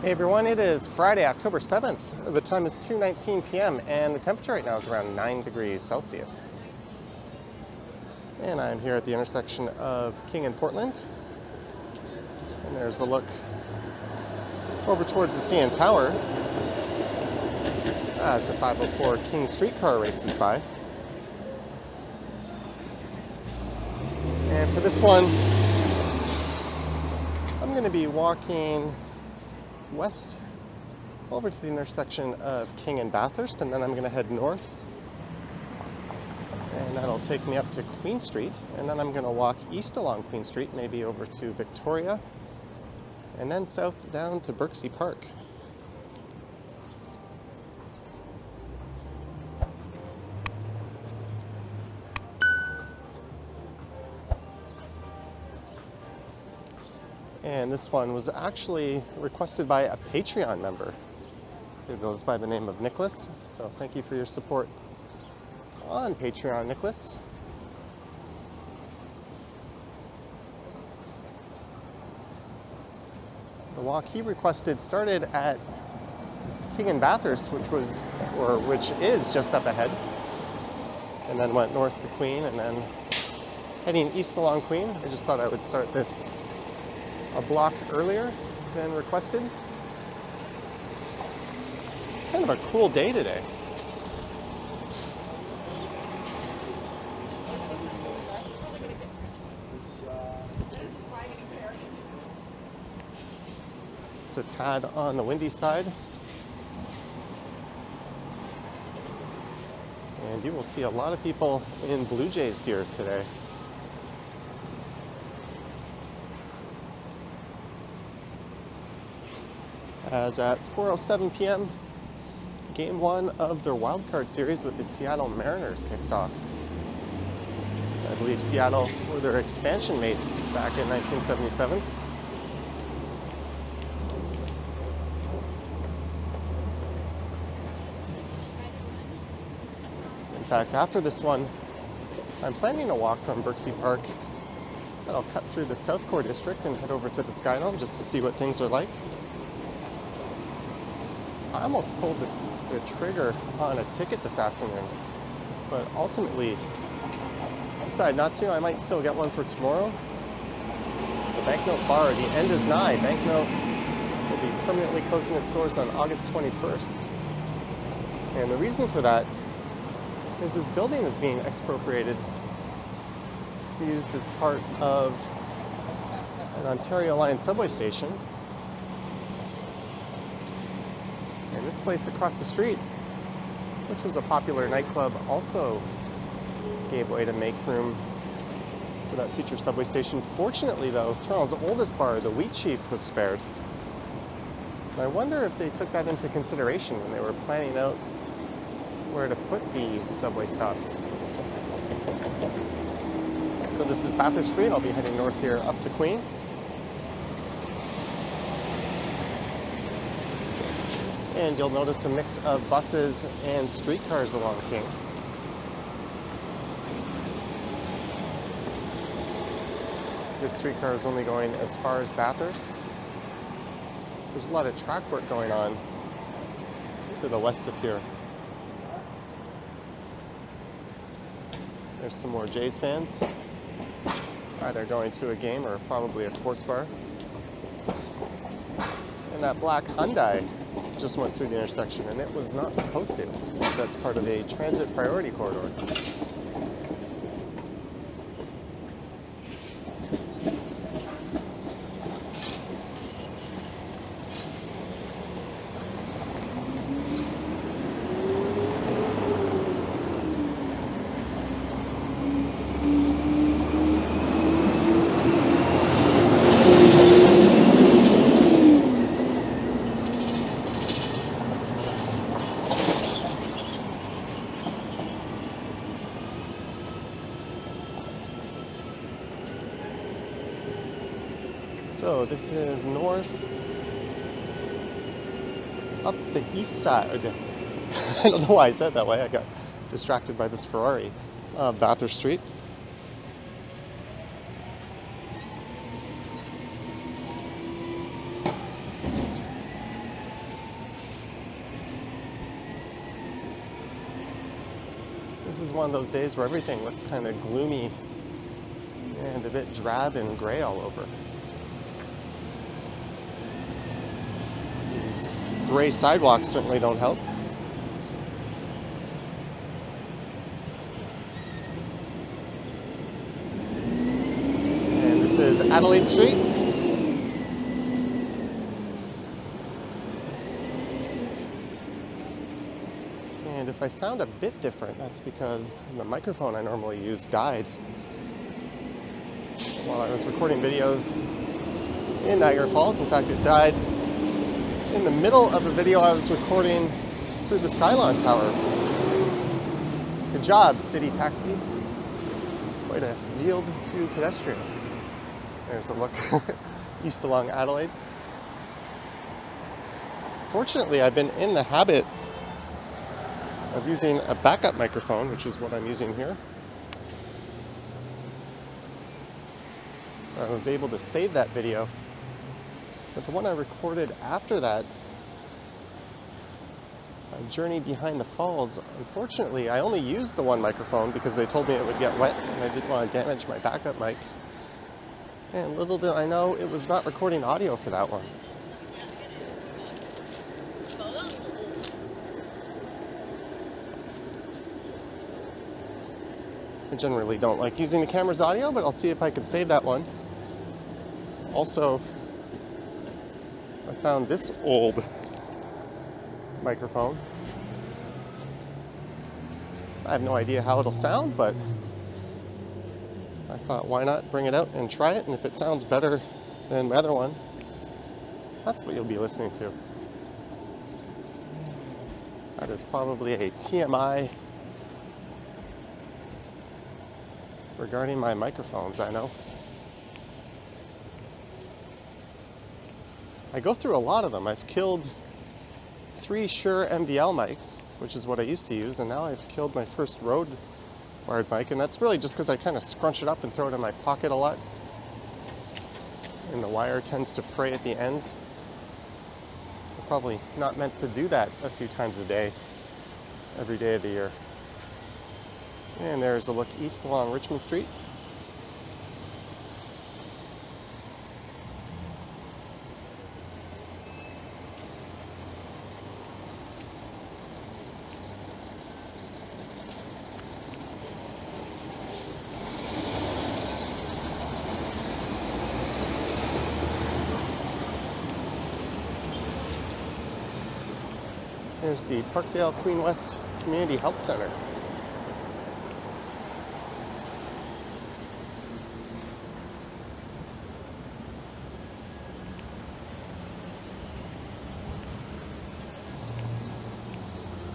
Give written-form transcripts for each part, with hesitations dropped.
Hey everyone, it is Friday, October 7th. The time is 2:19 p.m. and the temperature right now is around 9 degrees Celsius. And I'm here at the intersection of King and Portland. And there's a look over towards the CN Tower as the 504 King streetcar races by. And for this one, I'm going to be walking west over to the intersection of King and Bathurst, and then I'm going to head north, and that'll take me up to Queen Street, and then I'm going to walk east along Queen Street, maybe over to Victoria, and then south down to Berczy Park. And this one was actually requested by a Patreon member who goes by the name of Nicholas. So thank you for your support on Patreon, Nicholas. The walk he requested started at King and Bathurst, which is just up ahead, and then went north to Queen, and then heading east along Queen. I just thought I would start this a block earlier than requested. It's kind of a cool day today. It's a tad on the windy side. And you will see a lot of people in Blue Jays gear today. As at 4:07 p.m., Game 1 of their wildcard series with the Seattle Mariners kicks off. I believe Seattle were their expansion mates back in 1977. In fact, after this one, I'm planning to walk from Berczy Park. I'll cut through the South Core District and head over to the Skydome just to see what things are like. I almost pulled the trigger on a ticket this afternoon, but ultimately decided not to. I might still get one for tomorrow. The Banknote Bar, the end is nigh. Banknote will be permanently closing its doors on August 21st. And the reason for that is this building is being expropriated. It's being used as part of an Ontario Line subway station. And this place across the street, which was a popular nightclub, also gave way to make room for that future subway station. Fortunately, though, Toronto's oldest bar, the Wheat Chief, was spared. And I wonder if they took that into consideration when they were planning out where to put the subway stops. So this is Bathurst Street. I'll be heading north here up to Queen. And you'll notice a mix of buses and streetcars along King. This streetcar is only going as far as Bathurst. There's a lot of track work going on to the west of here. There's some more Jays fans, either going to a game or probably a sports bar. And that black Hyundai just went through the intersection, and it was not supposed to, because that's part of a transit priority corridor. So this is north, up the east side. I don't know why I said that way. I got distracted by this Ferrari. Bathurst Street. This is one of those days where everything looks kind of gloomy and a bit drab and gray all over. These gray sidewalks certainly don't help. And this is Adelaide Street. And if I sound a bit different, that's because the microphone I normally use died while I was recording videos in Niagara Falls. In fact, it died in the middle of a video I was recording through the Skylon Tower. Good job, city taxi. Way to yield to pedestrians. There's a look east along Adelaide. Fortunately, I've been in the habit of using a backup microphone, which is what I'm using here. So I was able to save that video. But the one I recorded after that, a journey behind the falls, unfortunately, I only used the one microphone because they told me it would get wet and I didn't want to damage my backup mic. And little did I know, it was not recording audio for that one. I generally don't like using the camera's audio, but I'll see if I can save that one. Also, I found this old microphone. I have no idea how it'll sound, but I thought, why not bring it out and try it? And if it sounds better than my other one, that's what you'll be listening to. That is probably a TMI regarding my microphones, I know. I go through a lot of them. I've killed 3 Shure MVL mics, which is what I used to use, and now I've killed my first Rode wired mic, and that's really just because I kind of scrunch it up and throw it in my pocket a lot. And the wire tends to fray at the end. I'm probably not meant to do that a few times a day, every day of the year. And there's a look east along Richmond Street. There's the Parkdale Queen West Community Health Center.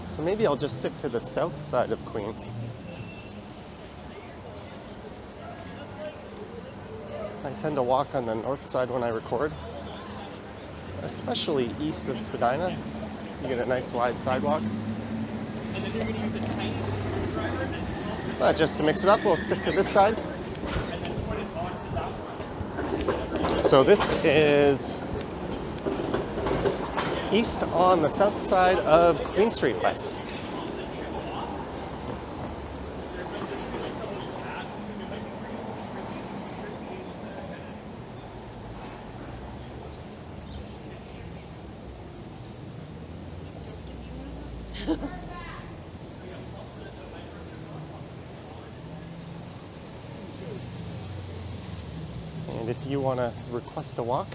So maybe I'll just stick to the south side of Queen. I tend to walk on the north side when I record, especially east of Spadina. You get a nice wide sidewalk. And then you're going to use a tiny screwdriver and But just to mix it up, we'll stick to this side. and then put it onto that one. So this is east on the south side of Queen Street West. And if you want to request a walk,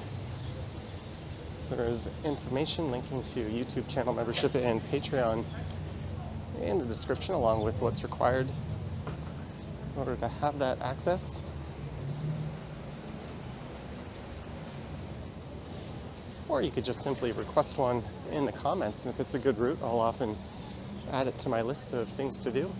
there's information linking to YouTube channel membership and Patreon in the description, along with what's required in order to have that access. Or you could just simply request one in the comments, and if it's a good route, I'll often add it to my list of things to do.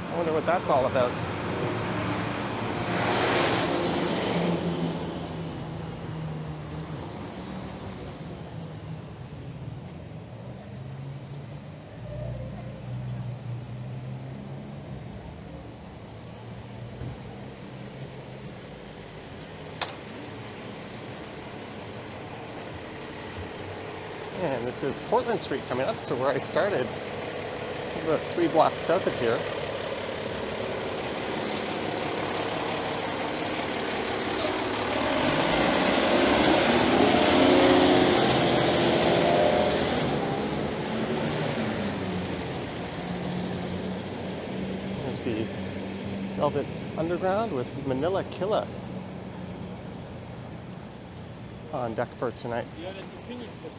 I wonder what that's all about. And this is Portland Street coming up, so where I started is about 3 blocks south of here. There's the Velvet Underground with Manila Killa on deck for tonight. Ja, dat is een fingertip.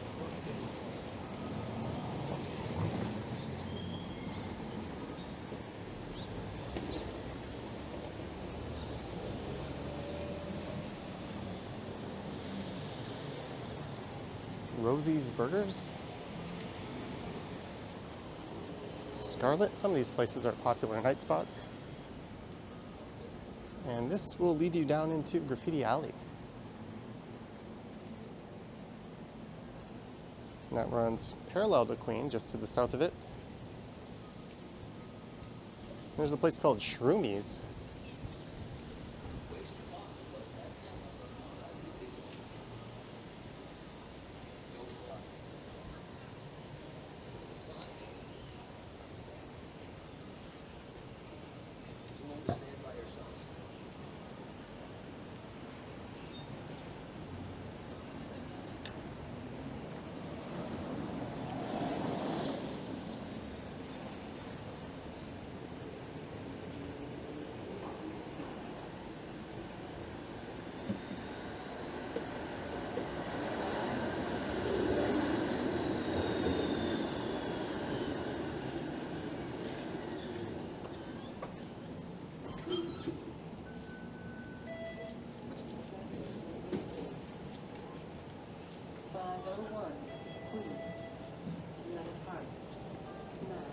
Rosie's Burgers. Scarlet. Some of these places are popular night spots. And this will lead you down into Graffiti Alley. And that runs parallel to Queen, just to the south of it. There's a place called Shroomies.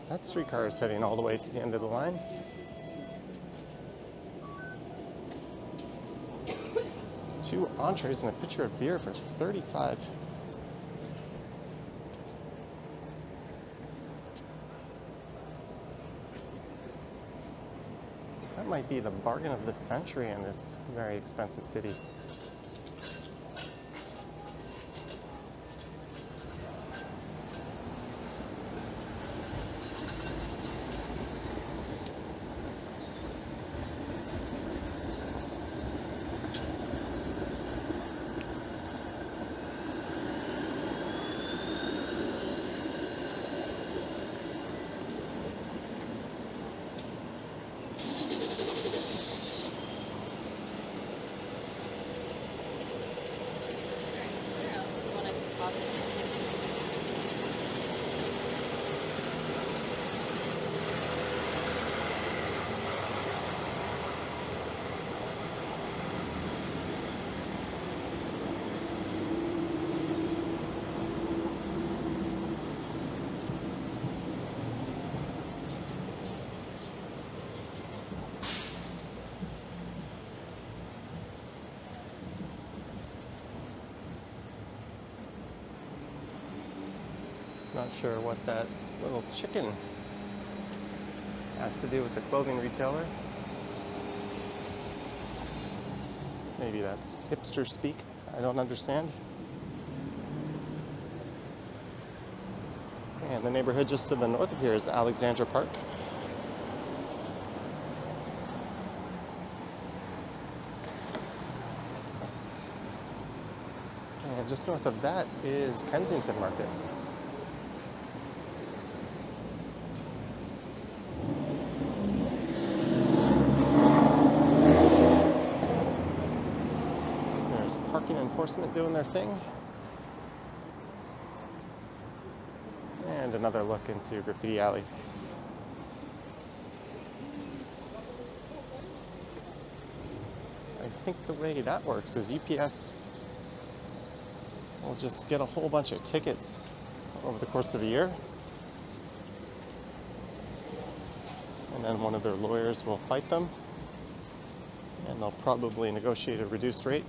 That streetcar is heading all the way to the end of the line. Two entrees and a pitcher of beer for $35. That might be the bargain of the century in this very expensive city. Not sure what that little chicken has to do with the clothing retailer. Maybe that's hipster speak. I don't understand. And the neighborhood just to the north of here is Alexandra Park. And just north of that is Kensington Market. Parking enforcement doing their thing. And another look into Graffiti Alley. I think the way that works is UPS will just get a whole bunch of tickets over the course of a year. And then one of their lawyers will fight them. And they'll probably negotiate a reduced rate.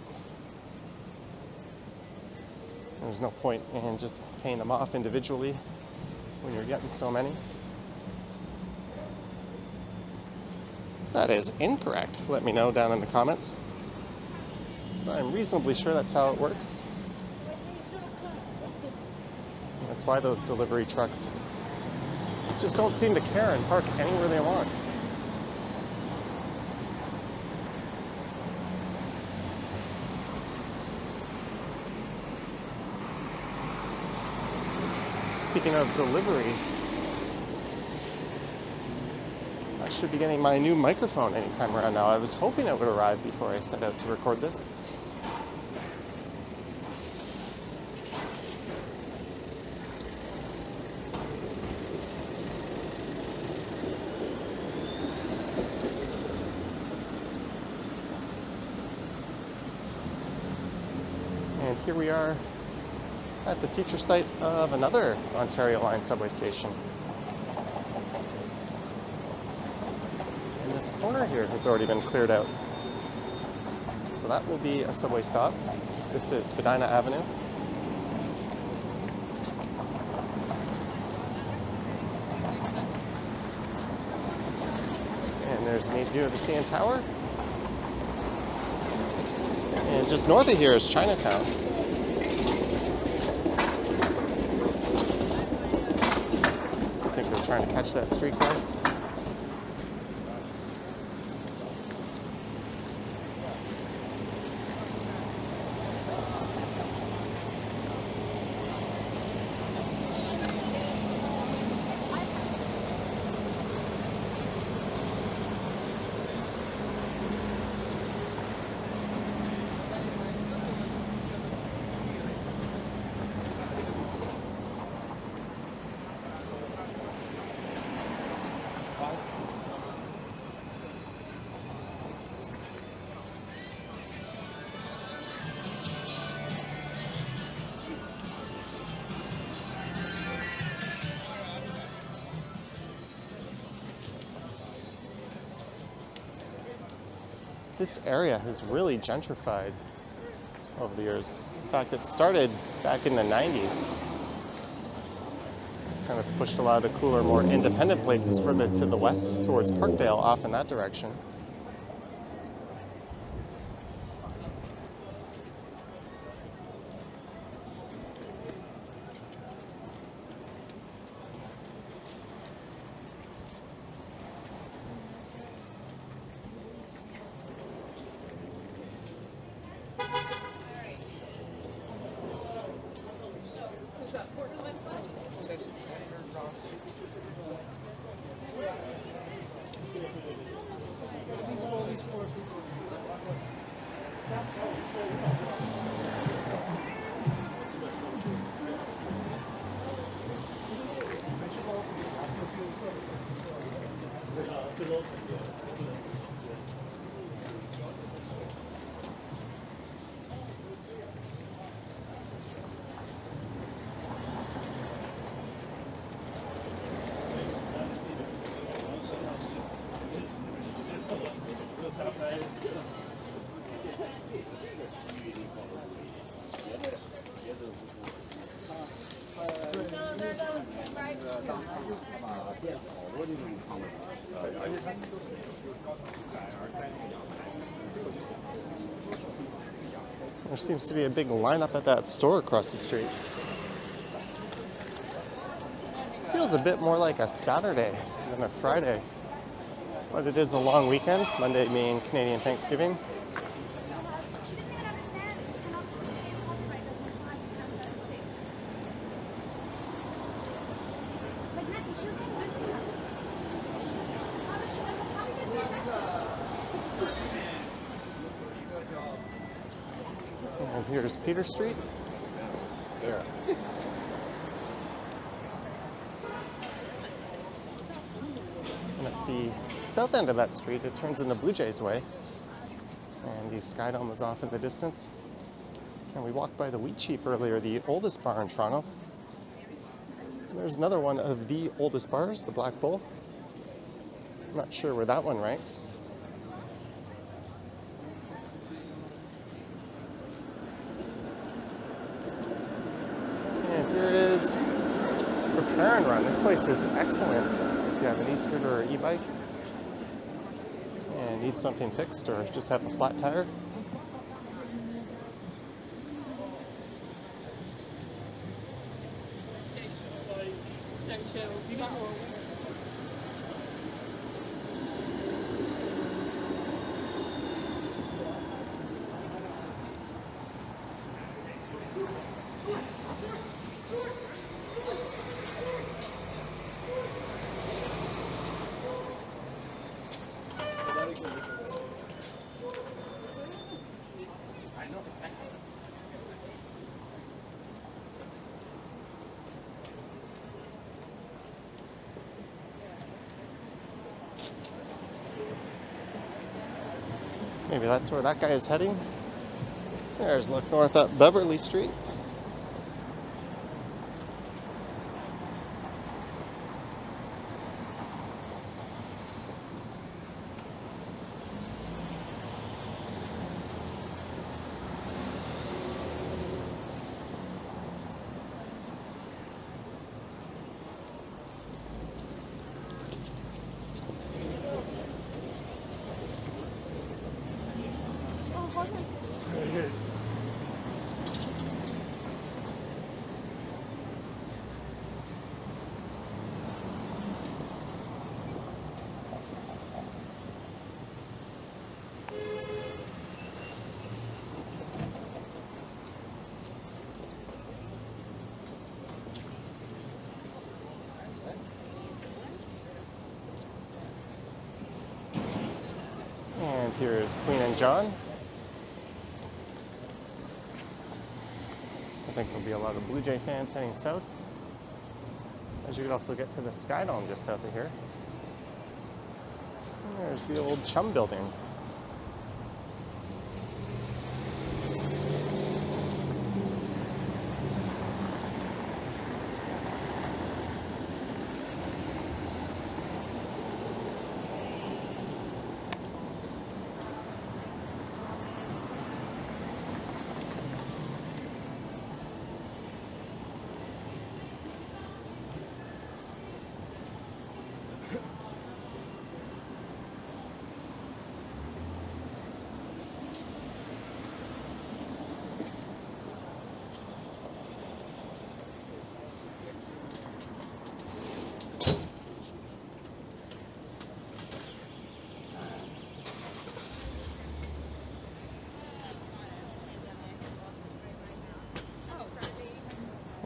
There's no point in just paying them off individually when you're getting so many. That is incorrect. Let me know down in the comments. I'm reasonably sure that's how it works. That's why those delivery trucks just don't seem to care and park anywhere they want. Speaking of delivery, I should be getting my new microphone anytime around now. I was hoping it would arrive before I set out to record this. And here we are at the future site of another Ontario Line subway station. And this corner here has already been cleared out. So that will be a subway stop. This is Spadina Avenue. And there's a neat view of the CN Tower. And just north of here is Chinatown. I think they're trying to catch that streetcar. This area has really gentrified over the years. In fact, it started back in the 90s. It's kind of pushed a lot of the cooler, more independent places further to the west towards Parkdale off in that direction. There seems to be a big lineup at that store across the street. Feels a bit more like a Saturday than a Friday. But it is a long weekend, Monday being Canadian Thanksgiving. And here's Peter Street. There. And at the south end of that street, it turns into Blue Jays Way. And the Sky Dome is off in the distance. And we walked by the Wheat Sheep earlier, the oldest bar in Toronto. And there's another one of the oldest bars, the Black Bull. I'm not sure where that one ranks. And here is Repair and Run. This place is excellent. If you have an e-scooter or e-bike and need something fixed or just have a flat tire. so chilled. You got more. Maybe that's where that guy is heading. There's look north up Beverly Street. And here is Queen and John. I think there'll be a lot of Blue Jay fans heading south, as you could also get to the Sky Dome just south of here. And there's the old Chum building.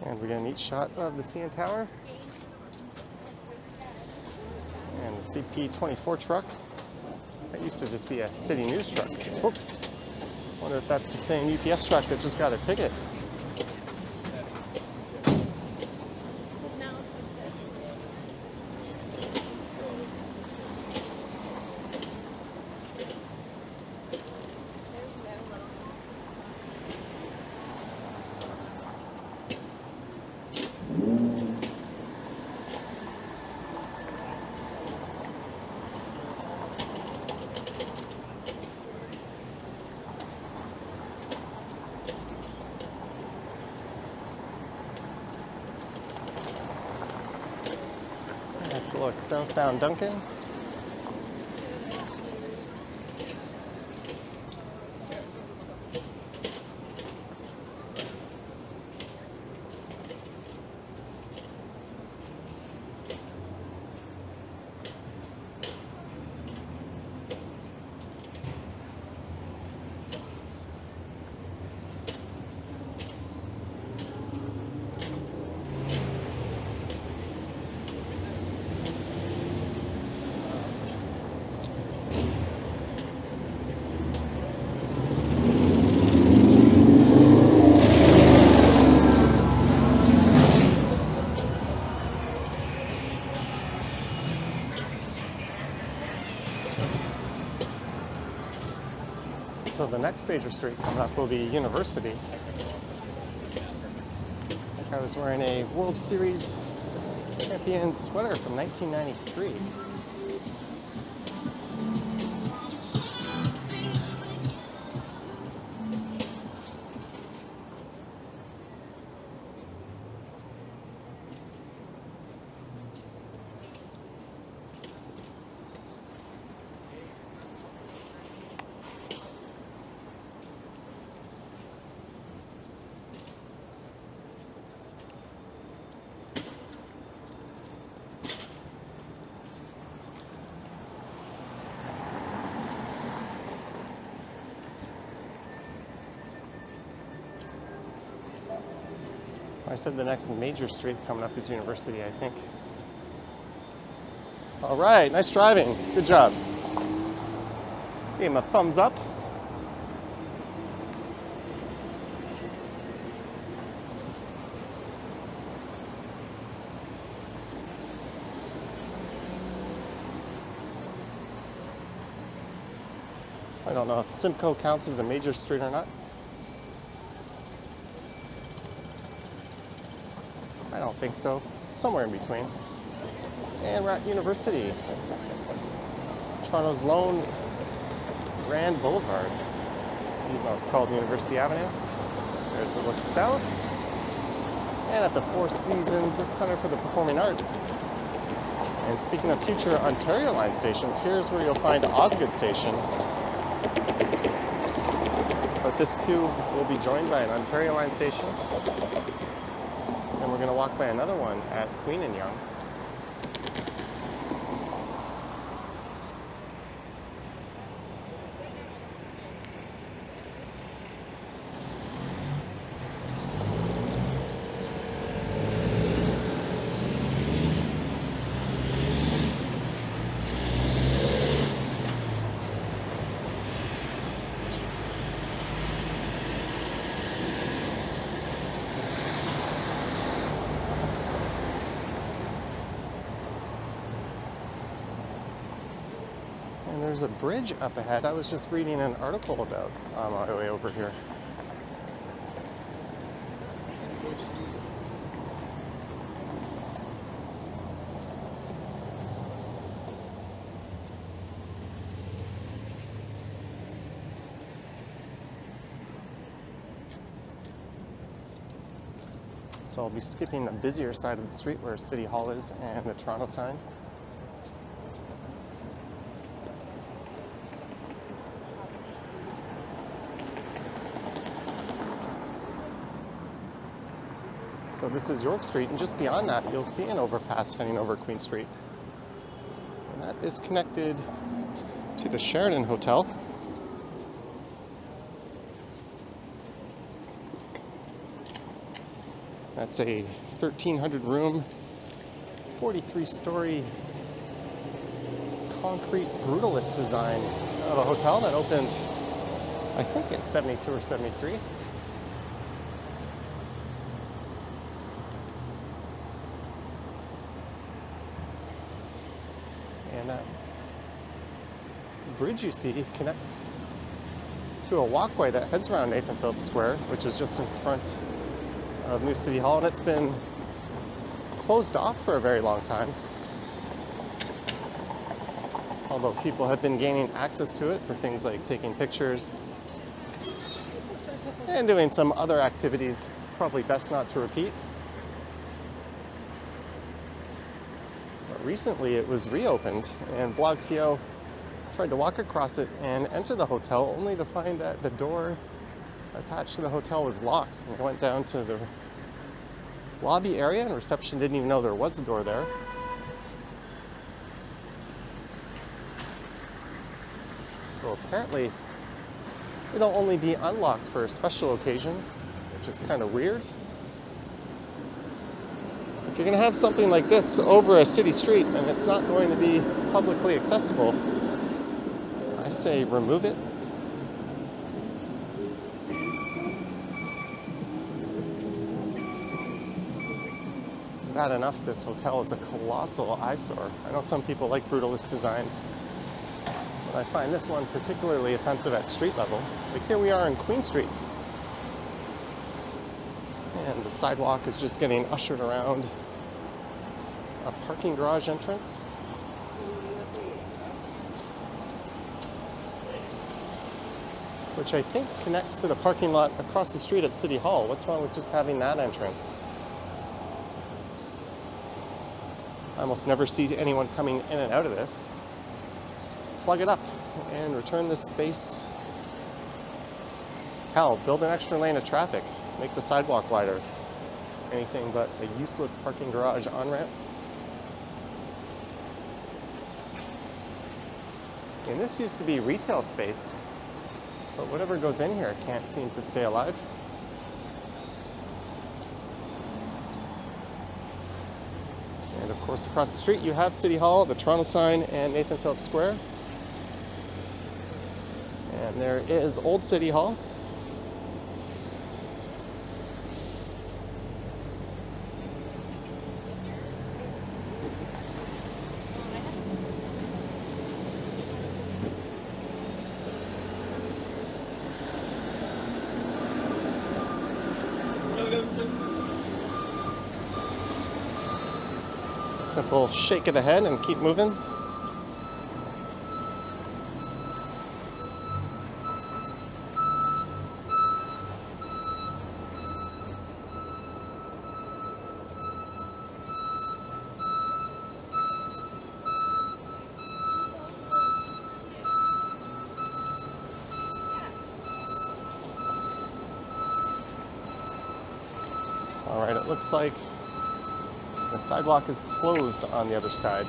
And we get a neat shot of the CN Tower and the CP24 truck. That used to just be a city news truck. Oh, wonder if that's the same UPS truck that just got a ticket. Let's look southbound Duncan. So the next major street coming up will be University. I was wearing a World Series champion sweater from 1993. I said the next major street coming up is University, I think. All right, nice driving. Good job. Give him a thumbs up. I don't know if Simcoe counts as a major street or not. I don't think so. It's somewhere in between. And we're at University. Toronto's lone Grand Boulevard, even though it's called University Avenue. There's a look south. And at the Four Seasons Center for the Performing Arts. And speaking of future Ontario Line stations, here's where you'll find Osgood Station. But this too will be joined by an Ontario Line station. And we're going to walk by another one at Queen and Yonge. And there's a bridge up ahead. I was just reading an article about on my way over here. So I'll be skipping the busier side of the street where City Hall is and the Toronto sign. So this is York Street, and just beyond that, you'll see an overpass heading over Queen Street. And that is connected to the Sheraton Hotel. That's a 1,300 room, 43-story concrete brutalist design of a hotel that opened, I think, in 72 or 73. And that bridge you see connects to a walkway that heads around Nathan Phillips Square, which is just in front of New City Hall, and it's been closed off for a very long time. Although people have been gaining access to it for things like taking pictures and doing some other activities it's probably best not to repeat. But recently it was reopened, and BlogTO tried to walk across it and enter the hotel, only to find that the door attached to the hotel was locked. And I went down to the lobby area, and reception didn't even know there was a door there. So apparently it'll only be unlocked for special occasions, which is kind of weird. If you're going to have something like this over a city street and it's not going to be publicly accessible, I say remove it. It's bad enough this hotel is a colossal eyesore. I know some people like brutalist designs, but I find this one particularly offensive at street level. Like here we are in Queen Street, and the sidewalk is just getting ushered around a parking garage entrance. Which I think connects to the parking lot across the street at City Hall. What's wrong with just having that entrance? I almost never see anyone coming in and out of this. Plug it up and return this space. Hell, build an extra lane of traffic. Make the sidewalk wider. Anything but a useless parking garage on-ramp. And this used to be retail space, but whatever goes in here can't seem to stay alive. And of course, across the street you have City Hall, the Toronto sign, and Nathan Phillips Square. And there is Old City Hall. Simple shake of the head and keep moving. All right, it looks like the sidewalk is closed on the other side.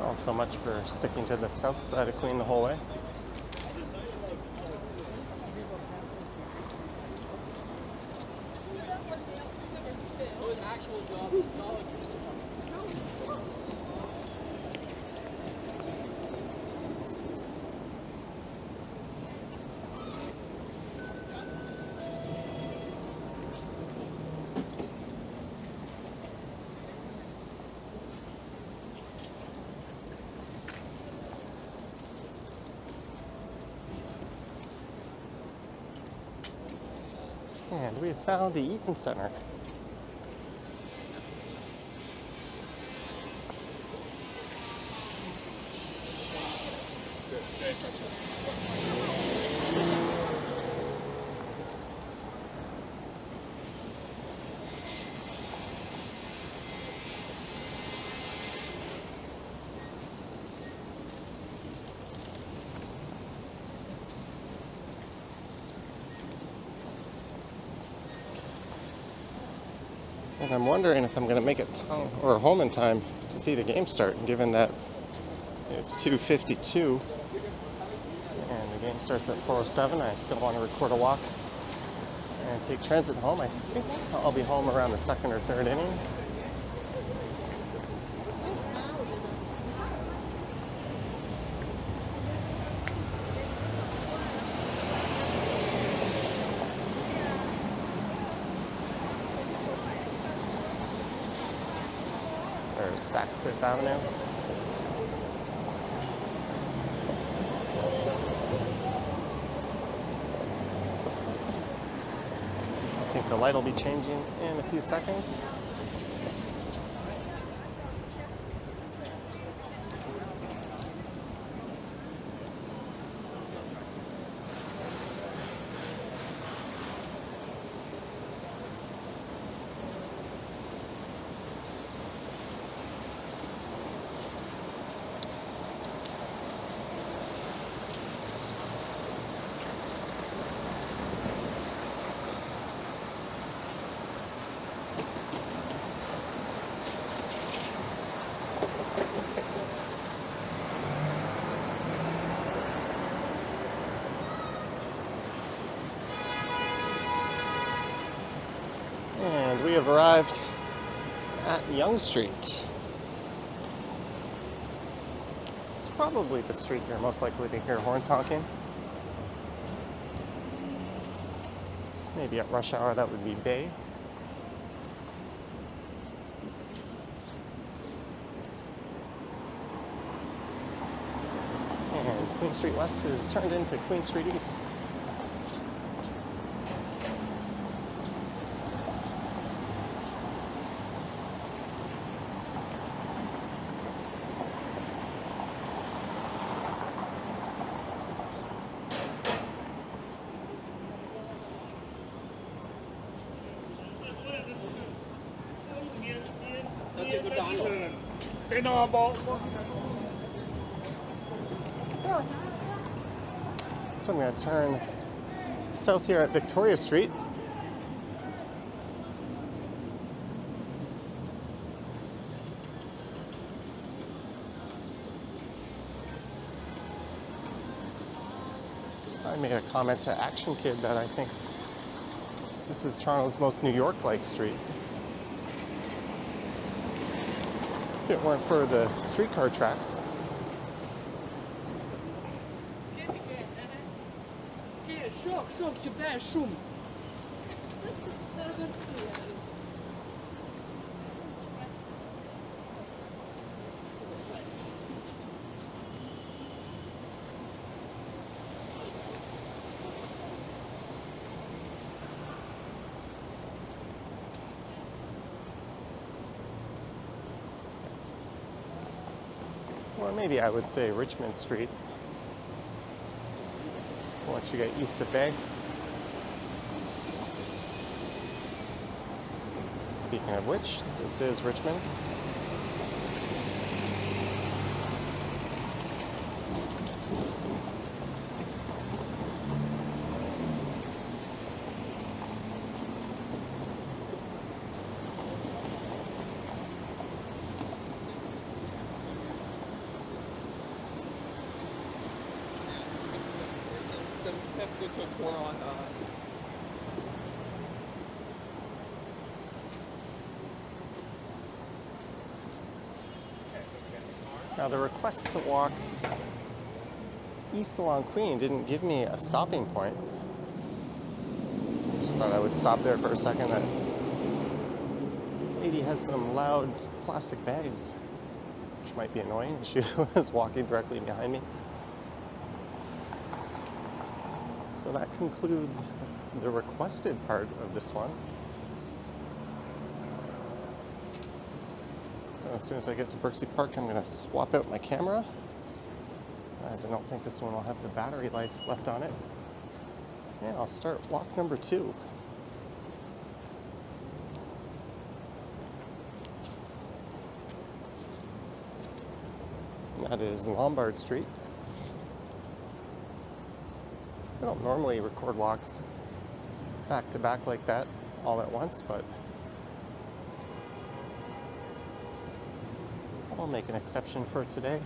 Well, so much for sticking to the south side of Queen the whole way. His actual job is not. And we have found the Eaton Center. And I'm wondering if I'm going to make it home in time to see the game start, given that it's 2:52 and the game starts at 4:07. I still want to record a walk and take transit home. I think I'll be home around the second or third inning. There's Saxcliffe Avenue. I think the light will be changing in a few seconds. And we have arrived at Yonge Street. It's probably the street you're most likely to hear horns honking. Maybe at rush hour that would be Bay. And Queen Street West is turned into Queen Street East. So I'm going to turn south here at Victoria Street. I made a comment to Action Kid that I think this is Toronto's most New York-like street. If it weren't for the streetcar tracks. Or maybe I would say Richmond Street. Once you get east of Bay. Speaking of which, this is Richmond. Now the request to walk east along Queen didn't give me a stopping point. Just thought I would stop there for a second. That lady has some loud plastic bags, which might be annoying. She was walking directly behind me. So that concludes the requested part of this one. So as soon as I get to Berczy Park, I'm going to swap out my camera, as I don't think this one will have the battery life left on it. And I'll start walk number 2. And that is Lombard Street. I don't normally record walks back to back like that all at once, but I'll make an exception for today.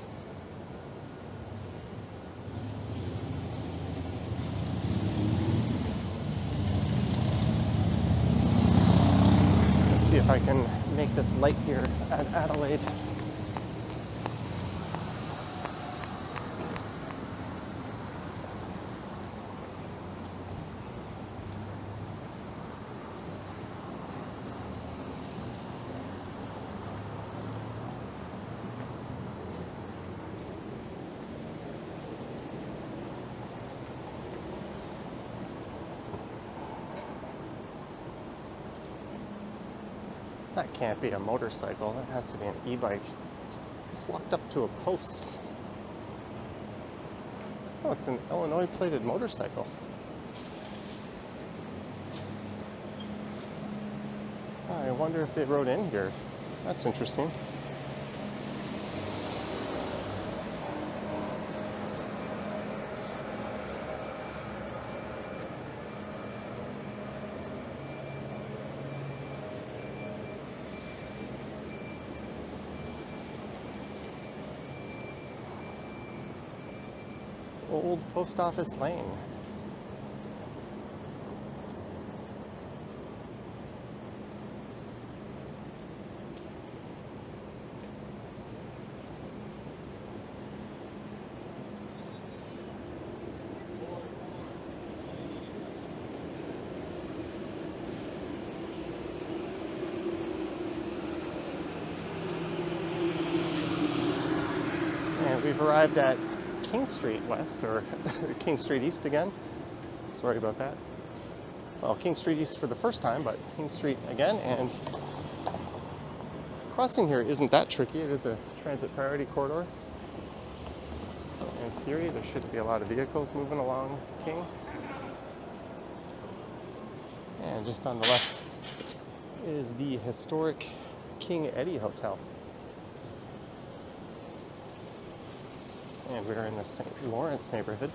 Let's see if I can make this light here at Adelaide. That can't be a motorcycle. That has to be an e-bike. It's locked up to a post. Oh, it's an Illinois plated motorcycle. I wonder if they rode in here. That's interesting. Old Post Office Lane. And we've arrived at King Street West, or King Street East again. Sorry about that. Well, King Street East for the first time, but King Street again, and crossing here isn't that tricky. It is a transit priority corridor. So in theory, there shouldn't be a lot of vehicles moving along King. And just on the left is the historic King Eddie Hotel. And we're in the St. Lawrence neighborhood.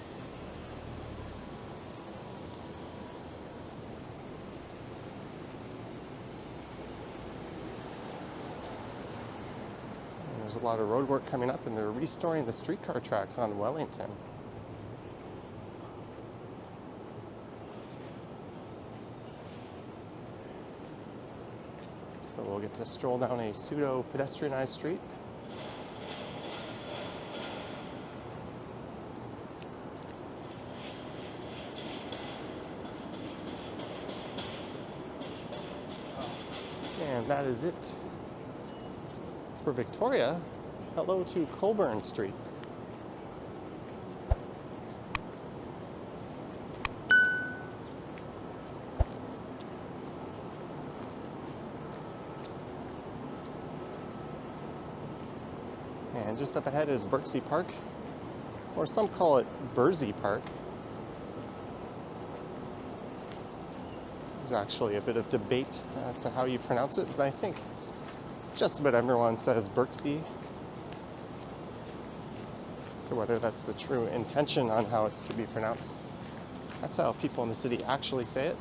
And there's a lot of road work coming up, and they're restoring the streetcar tracks on Wellington. So we'll get to stroll down a pseudo-pedestrianized street. And that is it for Victoria. Hello to Colburn Street. And just up ahead is Berczy Park, or some call it Berczy Park. There's actually a bit of debate as to how you pronounce it, but I think just about everyone says Berczy. So whether that's the true intention on how it's to be pronounced, that's how people in the city actually say it.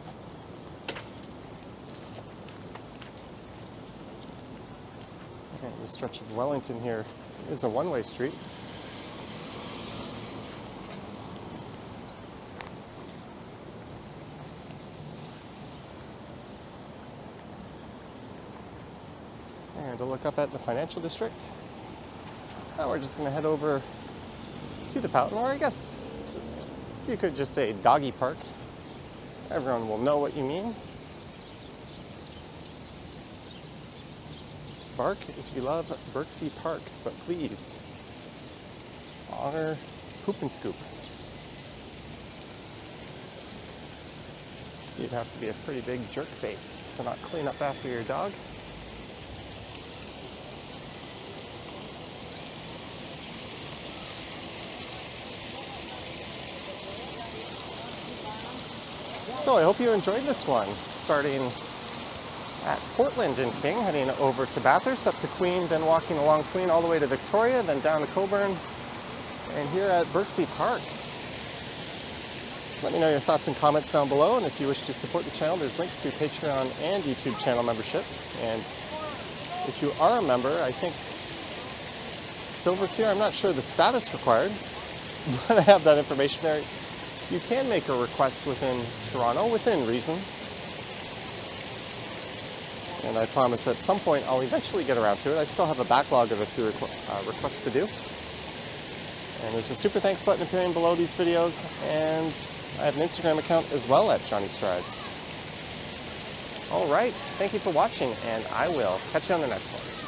And the stretch of Wellington here is a one-way street. And to look up at the financial district, now we're just going to head over to the fountain, or I guess you could just say Doggy Park. Everyone will know what you mean. Bark if you love Berczy Park, but please honor Poop and Scoop. You'd have to be a pretty big jerk face to not clean up after your dog. So I hope you enjoyed this one, starting at Portland and King, heading over to Bathurst, up to Queen, then walking along Queen all the way to Victoria, then down to Coburn, and here at Berczy Park. Let me know your thoughts and comments down below, and if you wish to support the channel, there's links to Patreon and YouTube channel membership. And if you are a member, I think Silver tier, I'm not sure the status required, but I have that information there. You can make a request within Toronto, within reason. And I promise at some point I'll eventually get around to it. I still have a backlog of a few requests to do. And there's a super thanks button appearing below these videos. And I have an Instagram account as well at Johnny Strides. All right, thank you for watching, and I will catch you on the next one.